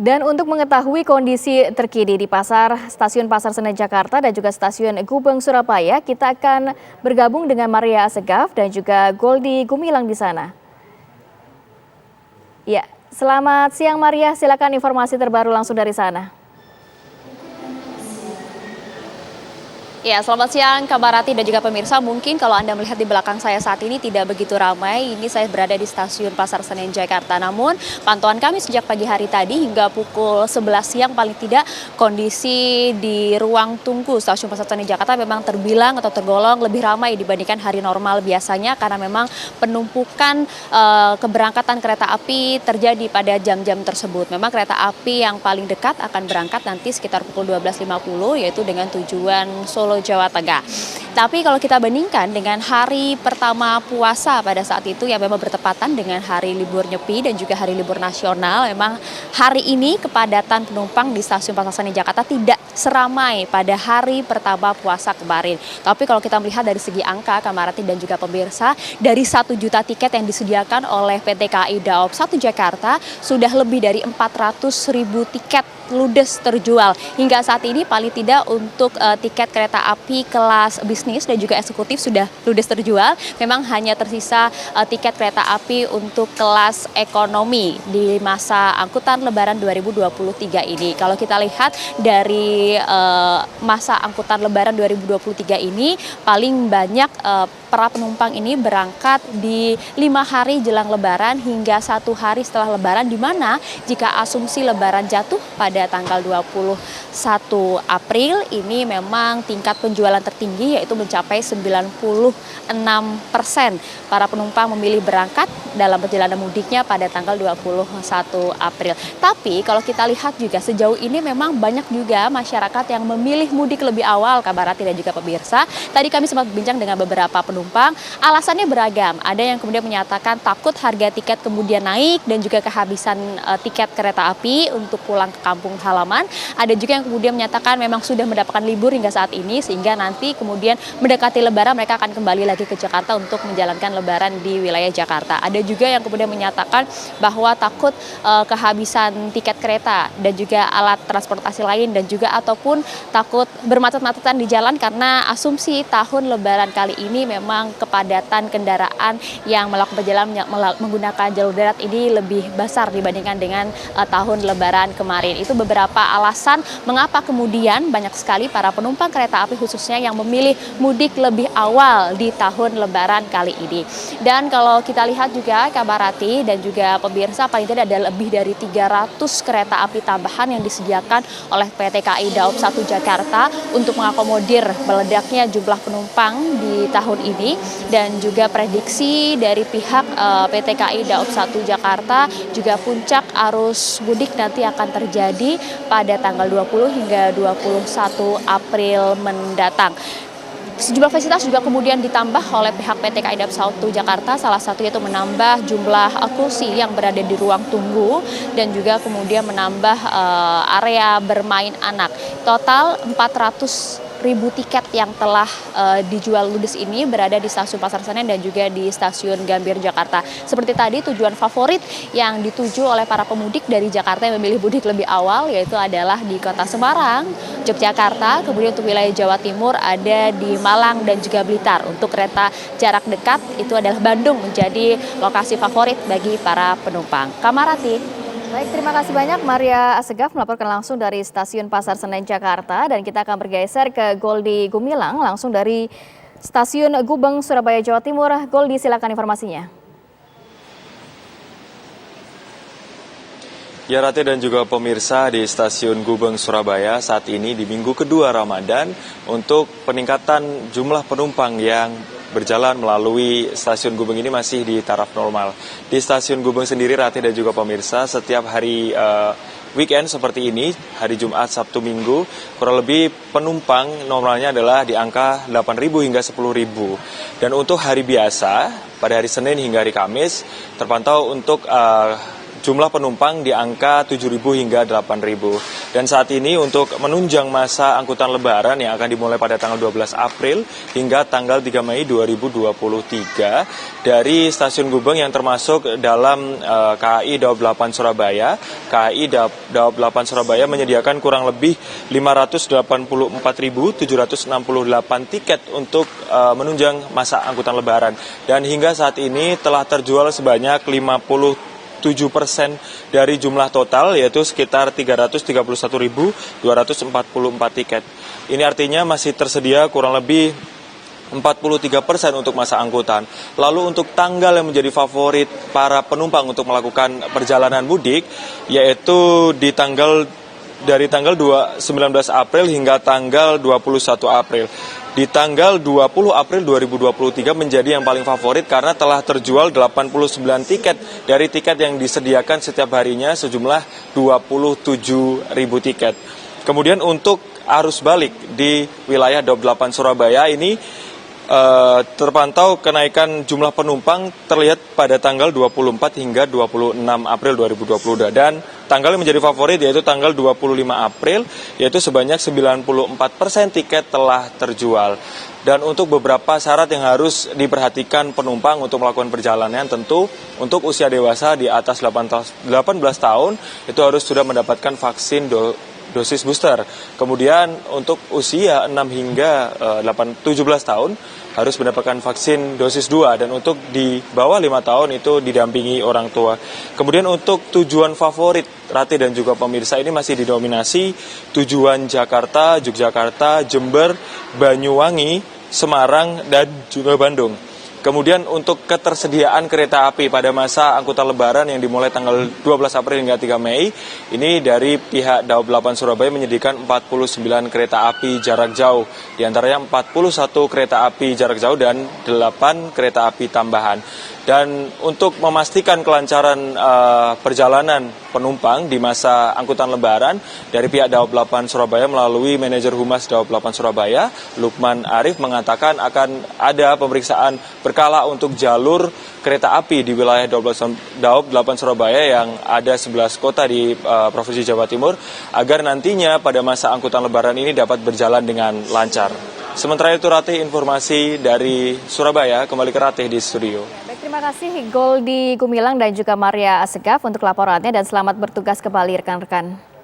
Dan untuk mengetahui kondisi terkini di Stasiun Pasar Senen Jakarta dan juga Stasiun Gubeng Surabaya, kita akan bergabung dengan Maria Assegaf dan juga Goldi Gumilang di sana. Ya, selamat siang Maria, silakan informasi terbaru langsung dari sana. Ya, selamat siang Kamarati dan juga pemirsa. Mungkin kalau Anda melihat di belakang saya saat ini tidak begitu ramai. Ini saya berada di Stasiun Pasar Senen Jakarta. Namun pantauan kami sejak pagi hari tadi hingga pukul 11 siang paling tidak kondisi di ruang tunggu Stasiun Pasar Senen Jakarta memang terbilang atau tergolong lebih ramai dibandingkan hari normal biasanya karena memang penumpukan keberangkatan kereta api terjadi pada jam-jam tersebut. Memang kereta api yang paling dekat akan berangkat nanti sekitar pukul 12.50 yaitu dengan tujuan Solo, Jawa Tengah. Tapi kalau kita bandingkan dengan hari pertama puasa pada saat itu yang memang bertepatan dengan hari libur Nyepi dan juga hari libur nasional, memang hari ini kepadatan penumpang di Stasiun Pasar Senen Jakarta tidak seramai pada hari pertama puasa kemarin. Tapi kalau kita melihat dari segi angka, Kamarati dan juga pemirsa, dari 1 juta tiket yang disediakan oleh PT KAI Daob 1 Jakarta, sudah lebih dari 400.000 tiket ludes terjual. Hingga saat ini paling tidak untuk tiket kereta api kelas bisnis dan juga eksekutif sudah ludes terjual. Memang hanya tersisa tiket kereta api untuk kelas ekonomi di masa angkutan Lebaran 2023 ini. Kalau kita lihat dari masa angkutan Lebaran 2023 ini, paling banyak para penumpang ini berangkat di 5 hari jelang Lebaran hingga 1 hari setelah Lebaran, di mana jika asumsi Lebaran jatuh pada tanggal 21 April ini memang tingkat penjualan tertinggi yaitu mencapai 96%. Para penumpang memilih berangkat dalam perjalanan mudiknya pada tanggal 21 April. Tapi kalau kita lihat juga sejauh ini memang banyak juga masyarakat yang memilih mudik lebih awal, Kabarati dan juga pemirsa. Tadi kami sempat berbincang dengan beberapa penumpang, alasannya beragam. Ada yang kemudian menyatakan takut harga tiket kemudian naik dan juga kehabisan tiket kereta api untuk pulang ke kampung halaman. Ada juga yang kemudian menyatakan memang sudah mendapatkan libur hingga saat ini sehingga nanti kemudian mendekati Lebaran mereka akan kembali lagi ke Jakarta untuk menjalankan Lebaran di wilayah Jakarta. Ada juga yang kemudian menyatakan bahwa takut kehabisan tiket kereta dan juga alat transportasi lain dan juga ataupun takut bermacet-macetan di jalan karena asumsi tahun Lebaran kali ini memang kepadatan kendaraan yang melakukan perjalanan menggunakan jalur darat ini lebih besar dibandingkan dengan tahun Lebaran kemarin. Itu beberapa alasan mengapa kemudian banyak sekali para penumpang kereta api khususnya yang memilih mudik lebih awal di tahun Lebaran kali ini. Dan kalau kita lihat juga Kabarati dan juga pemirsa, paling tidak ada lebih dari 300 kereta api tambahan yang disediakan oleh PT KAI Daob 1 Jakarta untuk mengakomodir meledaknya jumlah penumpang di tahun ini. Dan juga prediksi dari pihak PT KAI Daob 1 Jakarta juga puncak arus mudik nanti akan terjadi pada tanggal 20 hingga 21 April mendatang. Sejumlah fasilitas juga kemudian ditambah oleh pihak PT KAI Daob 1 Jakarta, salah satu yaitu menambah jumlah kursi yang berada di ruang tunggu dan juga kemudian menambah area bermain anak. Total 400.000 tiket yang telah dijual ludes ini berada di Stasiun Pasar Senen dan juga di Stasiun Gambir Jakarta. Seperti tadi, tujuan favorit yang dituju oleh para pemudik dari Jakarta yang memilih mudik lebih awal yaitu adalah di Kota Semarang, Yogyakarta, kemudian untuk wilayah Jawa Timur ada di Malang dan juga Blitar. Untuk kereta jarak dekat itu adalah Bandung menjadi lokasi favorit bagi para penumpang. Kamarati. Baik, terima kasih banyak Maria Assegaf melaporkan langsung dari Stasiun Pasar Senen Jakarta, dan kita akan bergeser ke Goldi Gumilang langsung dari Stasiun Gubeng Surabaya Jawa Timur. Goldi, silakan informasinya. Ya, Rati dan juga pemirsa, di Stasiun Gubeng Surabaya saat ini di minggu kedua Ramadan untuk peningkatan jumlah penumpang yang berjalan melalui Stasiun Gubeng ini masih di taraf normal. Di Stasiun Gubeng sendiri, Rati dan juga pemirsa, setiap hari weekend seperti ini, hari Jumat, Sabtu, Minggu, kurang lebih penumpang normalnya adalah di angka 8.000 hingga 10.000. Dan untuk hari biasa, pada hari Senin hingga hari Kamis, terpantau untuk jumlah penumpang di angka 7.000 hingga 8.000. Dan saat ini untuk menunjang masa angkutan lebaran yang akan dimulai pada tanggal 12 April hingga tanggal 3 Mei 2023 dari Stasiun Gubeng yang termasuk dalam KAI Daob 8 Surabaya. KAI Daob 8 Surabaya menyediakan kurang lebih 584.768 tiket untuk menunjang masa angkutan lebaran. Dan hingga saat ini telah terjual sebanyak 57% dari jumlah total, yaitu sekitar 331.244 tiket. Ini artinya masih tersedia kurang lebih 43% untuk masa angkutan. Lalu untuk tanggal yang menjadi favorit para penumpang untuk melakukan perjalanan mudik, yaitu dari tanggal 19 April hingga tanggal 21 April. Di tanggal 20 April 2023 menjadi yang paling favorit karena telah terjual 89 tiket dari tiket yang disediakan setiap harinya sejumlah 27.000 tiket. Kemudian untuk arus balik di wilayah Daob 8 Surabaya ini terpantau kenaikan jumlah penumpang terlihat pada tanggal 24 hingga 26 April 2022 dan tanggal yang menjadi favorit yaitu tanggal 25 April yaitu sebanyak 94% tiket telah terjual. Dan untuk beberapa syarat yang harus diperhatikan penumpang untuk melakukan perjalanan, tentu untuk usia dewasa di atas 18 tahun itu harus sudah mendapatkan vaksin dosis booster. Kemudian untuk usia 6 hingga 17 tahun harus mendapatkan vaksin dosis 2 dan untuk di bawah 5 tahun itu didampingi orang tua. Kemudian untuk tujuan favorit Rati dan juga pemirsa ini masih didominasi tujuan Jakarta, Yogyakarta, Jember, Banyuwangi, Semarang dan juga Bandung. Kemudian untuk ketersediaan kereta api pada masa angkutan lebaran yang dimulai tanggal 12 April hingga 3 Mei, ini dari pihak Daob 8 Surabaya menyediakan 49 kereta api jarak jauh. Di antaranya 41 kereta api jarak jauh dan 8 kereta api tambahan. Dan untuk memastikan kelancaran perjalanan penumpang di masa angkutan lebaran, dari pihak Daob 8 Surabaya melalui manajer Humas Daob 8 Surabaya, Lukman Arif mengatakan akan ada pemeriksaan berkala untuk jalur kereta api di wilayah Daob 8 Surabaya yang ada 11 kota di Provinsi Jawa Timur agar nantinya pada masa angkutan lebaran ini dapat berjalan dengan lancar. Sementara itu Ratih, informasi dari Surabaya, kembali ke Ratih di studio. Baik, terima kasih Goldi Gumilang dan juga Maria Assegaf untuk laporannya dan selamat bertugas kembali rekan-rekan.